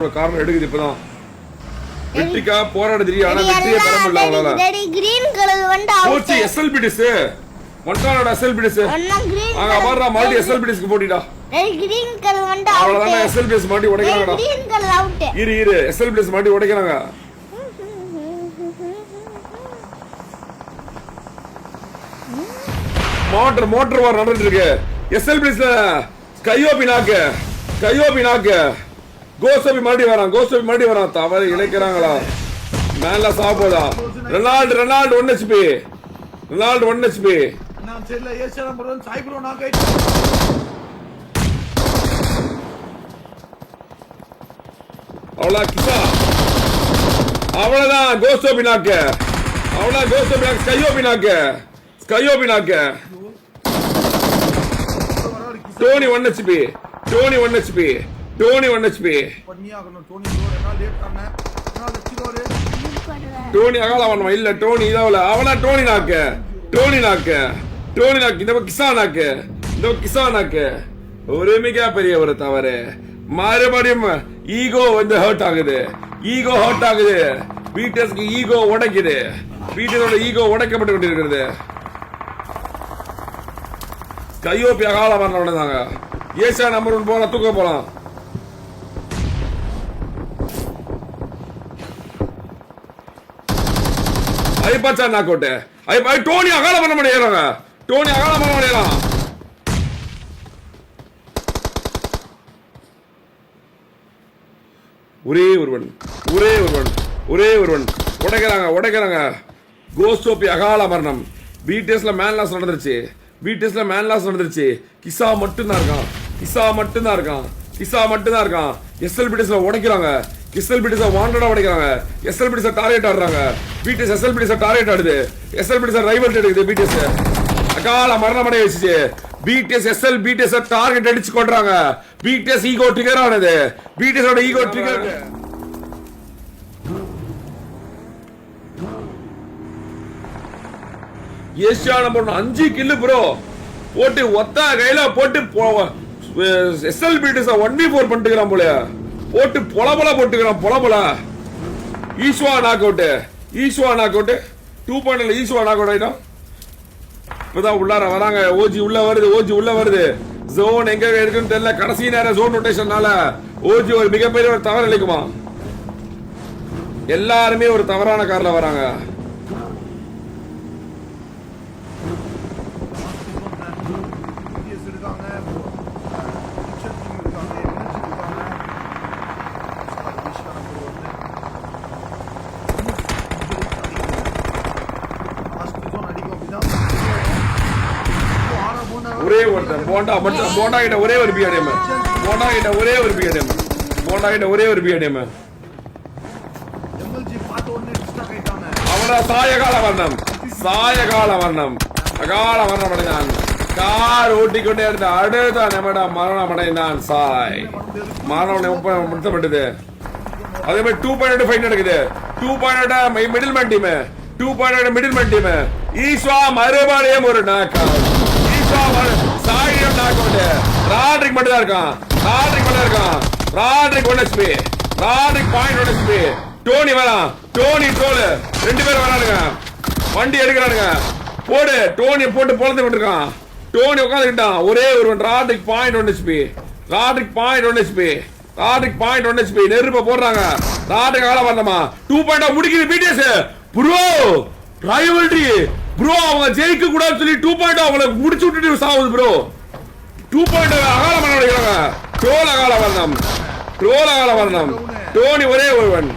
காரணம் எடுக்குது இப்பதான் வெற்றிக்கா போராடுது ஆனா வெற்றியே பெற முடியல அவங்களால. டேடி கிரீன் கலர் வந்து கோச்சி எஸ்எல்பிடிஸ் ஒன்றானோட எஸ்எல்பிடிஸ் அங்க பாருடா மல்டி எஸ்எல்பிடிஸ்க்கு போடிடா. டேடி கிரீன் கலர் வந்து அவ்வளவுதான் எஸ்எல்பிடிஸ் மாட்டி உடைக்கறாங்கடா. Green colour out. இரு எஸ்எல்பிடிஸ் மாட்டி உடைக்கறாங்க. மோட்டர் வார் நடந்துட்டு இருக்கு. எஸ்எல்பிடிஸ்ல கையோபி நாக்கு கோசபி மாடி வரான் தவறு இழைக்கிறாங்களா மேல சாப்போதா. ரெனால்டு 1 HP நான் செல்ல ஏசியா நம்பர் 1 சைப்ரோ நாக் ஆயிட்டு. அவ்வளவுதான் கோசபி நாக்கு கையோபி நாக்கு டோனி 1 HP பண்ணியாகணும். டோனி ரெனால் லேட் பண்ண ரெனால் வெச்சிரோரே டோனி அகால வரணும் இல்ல டோனி இதாவல அவனா டோனி நாக்கு இந்த கிசா நாக்கு ஒரு மிக பெரிய ஒரு தவறு. மறுபடியும் ஈகோ வந்து ஹர்ட் ஆகுது. பீட்டர்ஸ்க்கு ஈகோ உடைக்குது. பீட்டர்ஸோட ஈகோ உடைக்கப்பட்டு கொண்டிருக்கிறது. கையோப்பி அகால வரணும் தாங்க. ஏசியா நம்பர் 1 போலாம் தூக்க போலாம். ஐபாச்சா நாக் அவுட். டோனி அகால பண்ண முடியறாங்க. ஒரே ஒருவன் உடைக்கிறாங்க. கோஸ்டோபி அகால மரணம். பிடிஎஸ்ல மேன் லாஸ் நடந்துருச்சு. கிசா மட்டும் தான் இருக்கான். எஸ்எல்பிடிஸ்ல உடைக்கிறாங்க. எஸ்எல்பிடிஸ் வாண்டடா உடைக்கிறாங்க. எஸ்எல்பிடிஸ் டார்கெட் ஆடுறாங்க. பிடிஎஸ் எஸ்எல்பிடிஸ் டார்கெட் ஆடுது. எஸ்எல்பிடிஸ் ரைவல் எடுக்குது. பிடிஎஸ் அகால மரணம் அடைய வச்சுச்சு. பிடிஎஸ் டார்கெட் அடிச்சு கொள்றாங்க. பிடிஎஸ் ஈகோ ட்ரிகர் ஆனது. பிடிஎஸோட ஈகோ ட்ரிகர். ஏசியா நம்பர் 5 கில்லு ப்ரோ போட்டு ஒத்த கையில போட்டு எஸ்எல்பிடிஸ் 1v4 பண்ணிட்டுக்கிறான் போல. போட்டு பொலபல போட்டுக்கிறான். ஈஸ்வா நாக் அவுட் 2.0 ஈஸ்வா நாக் அவுட் ஆயிடும். இப்பதான் உள்ளார வராங்க. ஓஜி உள்ள வருது. ஜோன் எங்க இருக்குன்னு தெரியல. கடைசி நேரம் ஜோன் ரொட்டேஷன்னால ஓஜி ஒரு மிகப்பெரிய ஒரு தவறு அளிக்குமா. எல்லாருமே ஒரு தவறான கார்ல வராங்க. ஒரே ஒருத்தன் போண்டா கிட்ட ஒரே ஒரு பிஆர்எம். அவன சாயகால வர்ணம் அகால வர்ணம் அடைந்தான். கார் ஓட்டிக்கொண்டே இருந்த அடுத்த நம்மட மரணம் அடைந்தான். மரணம் முடித்தப்பட்டது. அதே மாதிரி 2.8 ஃபைட் நடக்குது. 2.8 மிடில்மேன் டீம். ஈஸ்வா மறுபடியும் ஒரு நாக் அவுட். ராட்ரிக் மட்டும் தான் இருக்கான். ராட்ரிக் 1 HP. டோனி வரான். டோனி ட்ரோல் 2 பேர் வரானுங்க. வண்டி எடுக்கிறானுங்க. போடு டோனி போட்டு பொழந்து விட்டுருக்கான். டோனி உட்காந்துக்கிட்டான். ஒரே ஒருவன் ராட்ரிக் 0.1 HP. நெருப்ப போடுறாங்க. ராட்ரிக் ஆள வரணுமா 2.0 முடிக்குது. பிடிஎஸ் ப்ரோ ரைவல்ரி ப்ரோ அவங்க ஜெயிக்க கூடாதுன்னு சொல்லி 2.0 அவங்களை முடிச்சு விட்டுட்டு சாவுது ப்ரோ. 2.0 அகால மரணம் அடைக்கிறாங்க. ட்ரோல் அகால மரணம். டோனி ஒரே ஒருவன்